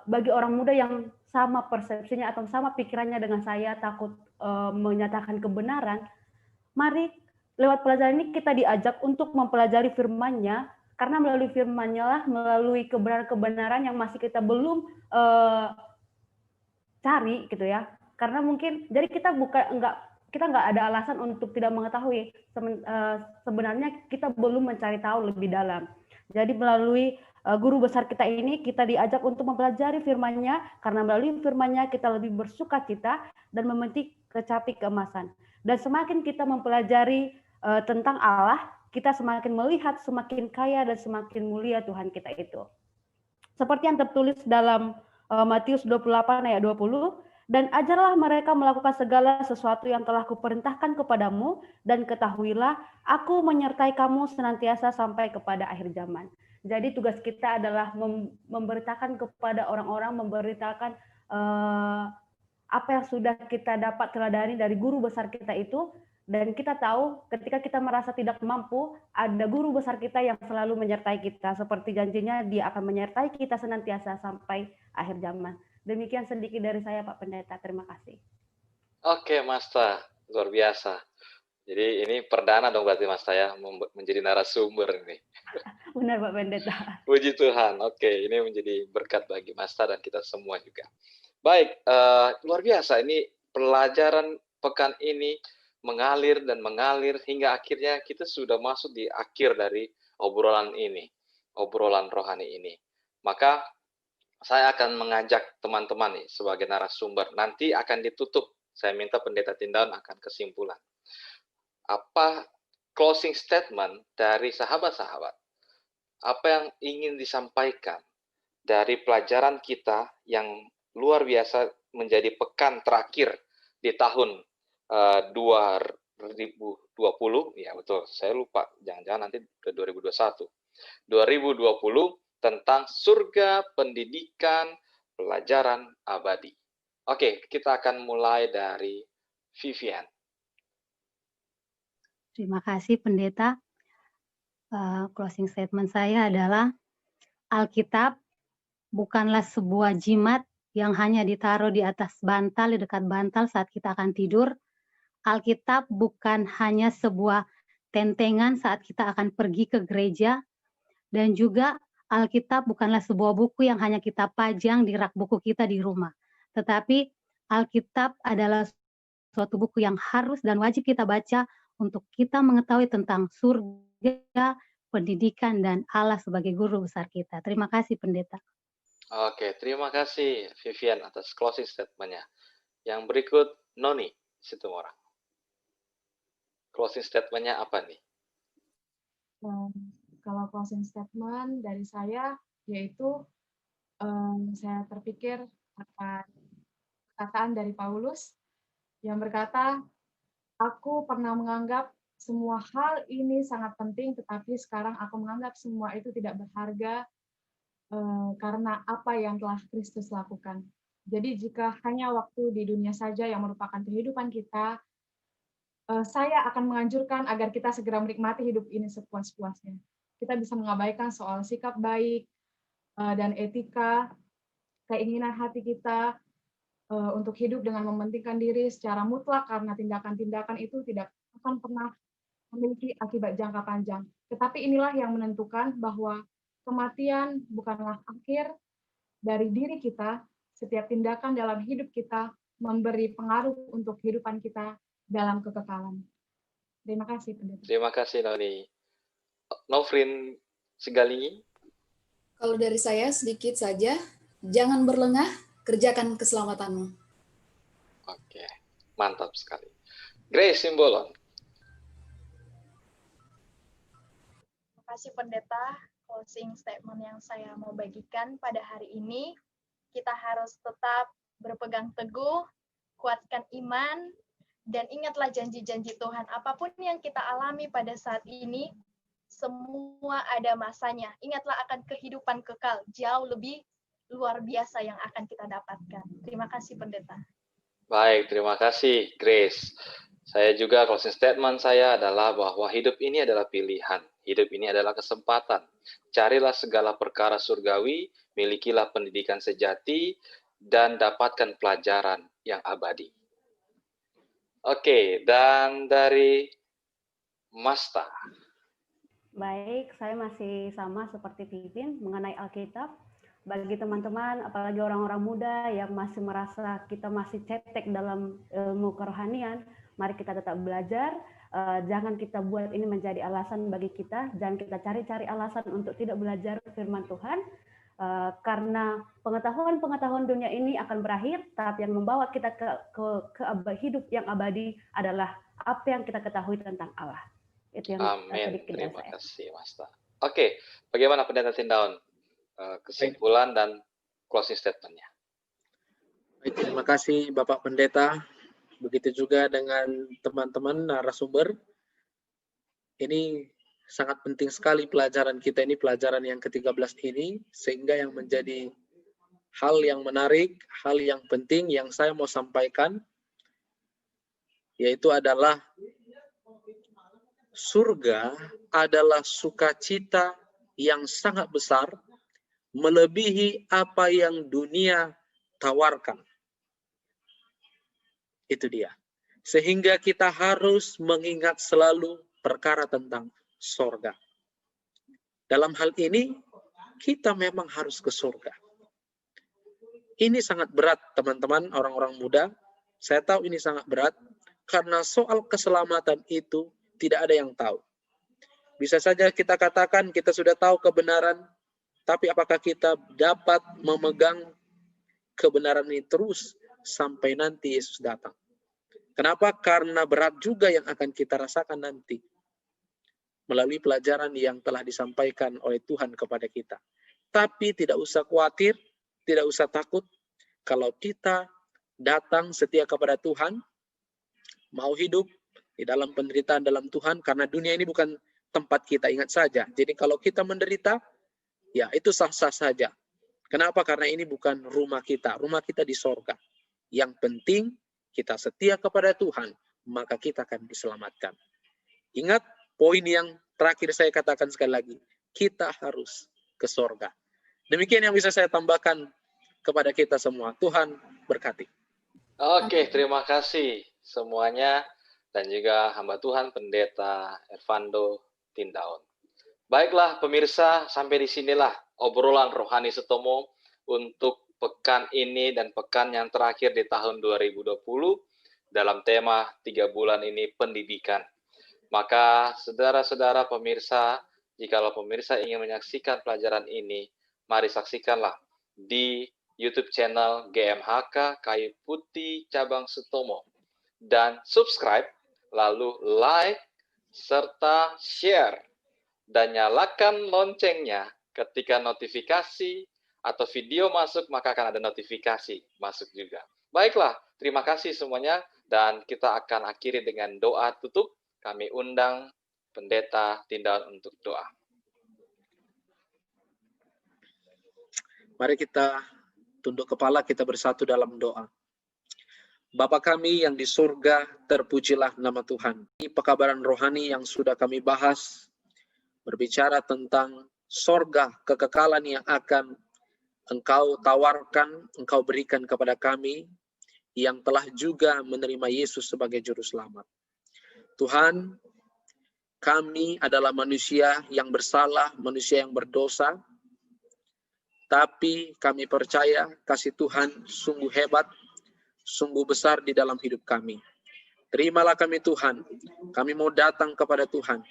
bagi orang muda yang sama persepsinya atau sama pikirannya dengan saya takut menyatakan kebenaran, mari lewat pelajaran ini kita diajak untuk mempelajari firman-Nya. Karena melalui firman-Nya lah, melalui kebenaran-kebenaran yang masih kita belum cari gitu ya. Karena mungkin jadi kita nggak ada alasan untuk tidak mengetahui. Sebenarnya kita belum mencari tahu lebih dalam. Jadi melalui guru besar kita ini kita diajak untuk mempelajari firman-Nya karena melalui firman-Nya kita lebih bersukacita dan memetik kecapi keemasan. Dan semakin kita mempelajari tentang Allah, kita semakin melihat semakin kaya dan semakin mulia Tuhan kita itu. Seperti yang tertulis dalam Matius 28 ayat 20, dan ajarlah mereka melakukan segala sesuatu yang telah kuperintahkan kepadamu, dan ketahuilah aku menyertai kamu senantiasa sampai kepada akhir zaman. Jadi tugas kita adalah memberitakan kepada orang-orang, memberitakan apa yang sudah kita dapat teladani dari guru besar kita itu. Dan kita tahu ketika kita merasa tidak mampu, ada guru besar kita yang selalu menyertai kita. Seperti janjinya, dia akan menyertai kita senantiasa sampai akhir zaman. Demikian sedikit dari saya, Pak Pendeta. Terima kasih. Oke, Mas Ta. Luar biasa. Jadi ini perdana dong berarti Mas Ta ya, menjadi narasumber ini. Benar, Pak Pendeta. Puji Tuhan. Oke, ini menjadi berkat bagi Mas Ta dan kita semua juga. Baik, luar biasa. Ini pelajaran pekan ini mengalir dan mengalir hingga akhirnya kita sudah masuk di akhir dari obrolan ini, obrolan rohani ini. Maka saya akan mengajak teman-teman nih sebagai narasumber. Nanti akan ditutup. Saya minta Pendeta Tindaun akan kesimpulan. Apa closing statement dari sahabat-sahabat? Apa yang ingin disampaikan dari pelajaran kita yang luar biasa menjadi pekan terakhir di tahun 2020, ya betul, saya lupa, jangan-jangan nanti ke 2021. 2020 tentang surga pendidikan pelajaran abadi. Oke, kita akan mulai dari Vivian. Terima kasih Pendeta. Closing statement saya adalah Alkitab bukanlah sebuah jimat yang hanya ditaruh di atas bantal, di dekat bantal saat kita akan tidur. Alkitab bukan hanya sebuah tentengan saat kita akan pergi ke gereja, dan juga Alkitab bukanlah sebuah buku yang hanya kita pajang di rak buku kita di rumah. Tetapi Alkitab adalah suatu buku yang harus dan wajib kita baca untuk kita mengetahui tentang surga, pendidikan, dan Allah sebagai guru besar kita. Terima kasih Pendeta. Oke, terima kasih Vivian atas closing statement-nya. Yang berikut Noni Situmorang. Closing statement-nya apa nih? Kalau closing statement dari saya, yaitu saya terpikir akan perkataan dari Paulus yang berkata, aku pernah menganggap semua hal ini sangat penting, tetapi sekarang aku menganggap semua itu tidak berharga karena apa yang telah Kristus lakukan. Jadi jika hanya waktu di dunia saja yang merupakan kehidupan kita, saya akan menganjurkan agar kita segera menikmati hidup ini sepuas-puasnya. Kita bisa mengabaikan soal sikap baik dan etika, keinginan hati kita, untuk hidup dengan mementingkan diri secara mutlak, karena tindakan-tindakan itu tidak akan pernah memiliki akibat jangka panjang. Tetapi inilah yang menentukan bahwa kematian bukanlah akhir dari diri kita. Setiap tindakan dalam hidup kita memberi pengaruh untuk kehidupan kita dalam kekekalan. Terima kasih, Pendeta. Terima kasih, Noni. Nofrin Sigalingi. Kalau dari saya sedikit saja, jangan berlengah, kerjakan keselamatanmu. Oke, mantap sekali. Grace Simbolon. Terima kasih Pendeta. Closing statement yang saya mau bagikan pada hari ini, kita harus tetap berpegang teguh, kuatkan iman, dan ingatlah janji-janji Tuhan. Apapun yang kita alami pada saat ini, semua ada masanya. Ingatlah akan kehidupan kekal, jauh lebih luar biasa yang akan kita dapatkan. Terima kasih Pendeta. Baik, terima kasih Grace. Saya juga closing statement saya adalah bahwa hidup ini adalah pilihan. Hidup ini adalah kesempatan. Carilah segala perkara surgawi, milikilah pendidikan sejati, dan dapatkan pelajaran yang abadi. Oke, dan dari Masta. Baik, saya masih sama seperti Vivin mengenai Alkitab. Bagi teman-teman, apalagi orang-orang muda yang masih merasa kita masih cetek dalam ilmu kerohanian, mari kita tetap belajar. Jangan kita buat ini menjadi alasan bagi kita. Jangan kita cari-cari alasan untuk tidak belajar firman Tuhan. Karena pengetahuan dunia ini akan berakhir, tapi yang membawa kita ke hidup yang abadi adalah apa yang kita ketahui tentang Allah. Itu yang Amin. Terima kasih, Masta. Oke, bagaimana Pendeta Tindaun? Kesimpulan dan closing statement-nya. Baik, terima kasih Bapak Pendeta. Begitu juga dengan teman-teman narasumber. Ini sangat penting sekali pelajaran kita ini, pelajaran yang ke-13 ini, sehingga yang menjadi hal yang menarik, hal yang penting yang saya mau sampaikan, yaitu adalah surga adalah sukacita yang sangat besar, melebihi apa yang dunia tawarkan. Itu dia. Sehingga kita harus mengingat selalu perkara tentang surga. Dalam hal ini, kita memang harus ke surga. Ini sangat berat, teman-teman, orang-orang muda. Saya tahu ini sangat berat, karena soal keselamatan itu tidak ada yang tahu. Bisa saja kita katakan kita sudah tahu kebenaran, tapi apakah kita dapat memegang kebenaran ini terus sampai nanti Yesus datang? Kenapa? Karena berat juga yang akan kita rasakan nanti melalui pelajaran yang telah disampaikan oleh Tuhan kepada kita. Tapi tidak usah khawatir, tidak usah takut. Kalau kita datang setia kepada Tuhan, mau hidup di dalam penderitaan dalam Tuhan, karena dunia ini bukan tempat kita, ingat saja. Jadi kalau kita menderita, ya itu sah-sah saja. Kenapa? Karena ini bukan rumah kita di sorga. Yang penting kita setia kepada Tuhan, maka kita akan diselamatkan. Ingat poin yang terakhir saya katakan sekali lagi, kita harus ke sorga. Demikian yang bisa saya tambahkan kepada kita semua. Tuhan berkati. Oke, terima kasih semuanya dan juga hamba Tuhan Pendeta Ervando Tindaun. Baiklah pemirsa, sampai di sinilah obrolan Rohani Setomo untuk pekan ini dan pekan yang terakhir di tahun 2020 dalam tema 3 bulan ini pendidikan. Maka saudara-saudara pemirsa, jikalau pemirsa ingin menyaksikan pelajaran ini, mari saksikanlah di YouTube channel GMHK Kayu Putih Cabang Setomo. Dan subscribe, lalu like, serta share. Dan nyalakan loncengnya ketika notifikasi atau video masuk, maka akan ada notifikasi masuk juga. Baiklah, terima kasih semuanya. Dan kita akan akhiri dengan doa tutup. Kami undang Pendeta Tindaun untuk doa. Mari kita tunduk kepala, kita bersatu dalam doa. Bapa kami yang di surga, terpujilah nama Tuhan. Ini pekabaran rohani yang sudah kami bahas, berbicara tentang sorga, kekekalan yang akan Engkau tawarkan, Engkau berikan kepada kami, yang telah juga menerima Yesus sebagai juru selamat. Tuhan, kami adalah manusia yang bersalah, manusia yang berdosa, tapi kami percaya kasih Tuhan sungguh hebat, sungguh besar di dalam hidup kami. Terimalah kami Tuhan, kami mau datang kepada Tuhan,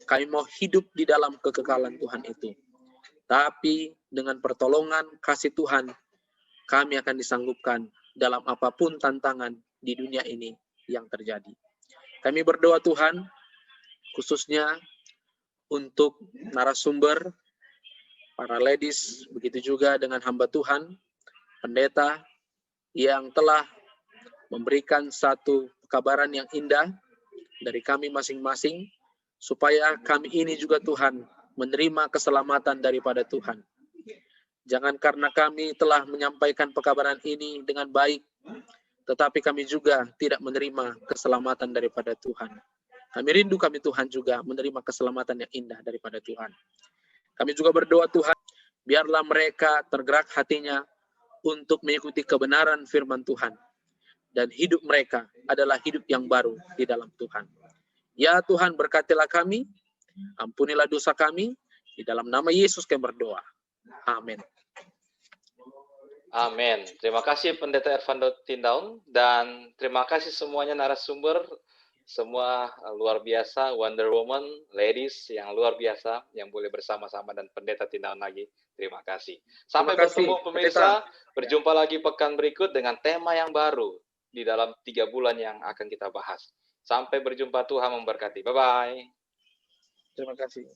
kami mau hidup di dalam kekekalan Tuhan itu. Tapi dengan pertolongan kasih Tuhan, kami akan disanggupkan dalam apapun tantangan di dunia ini yang terjadi. Kami berdoa Tuhan, khususnya untuk narasumber, para ladies, begitu juga dengan hamba Tuhan, pendeta yang telah memberikan satu kabaran yang indah dari kami masing-masing, supaya kami ini juga Tuhan menerima keselamatan daripada Tuhan. Jangan karena kami telah menyampaikan pekabaran ini dengan baik, tetapi kami juga tidak menerima keselamatan daripada Tuhan. Kami rindu kami Tuhan juga menerima keselamatan yang indah daripada Tuhan. Kami juga berdoa Tuhan, biarlah mereka tergerak hatinya untuk mengikuti kebenaran firman Tuhan. Dan hidup mereka adalah hidup yang baru di dalam Tuhan. Ya Tuhan, berkatilah kami, ampunilah dosa kami, di dalam nama Yesus kami berdoa. Amin. Amin. Terima kasih Pendeta Ervando Tindaun, dan terima kasih semuanya narasumber, semua luar biasa, Wonder Woman, ladies yang luar biasa, yang boleh bersama-sama, dan Pendeta Tindaun lagi. Terima kasih. Sampai bertemu pemirsa, berjumpa lagi pekan berikut dengan tema yang baru di dalam 3 bulan yang akan kita bahas. Sampai berjumpa, Tuhan memberkati. Bye-bye. Terima kasih.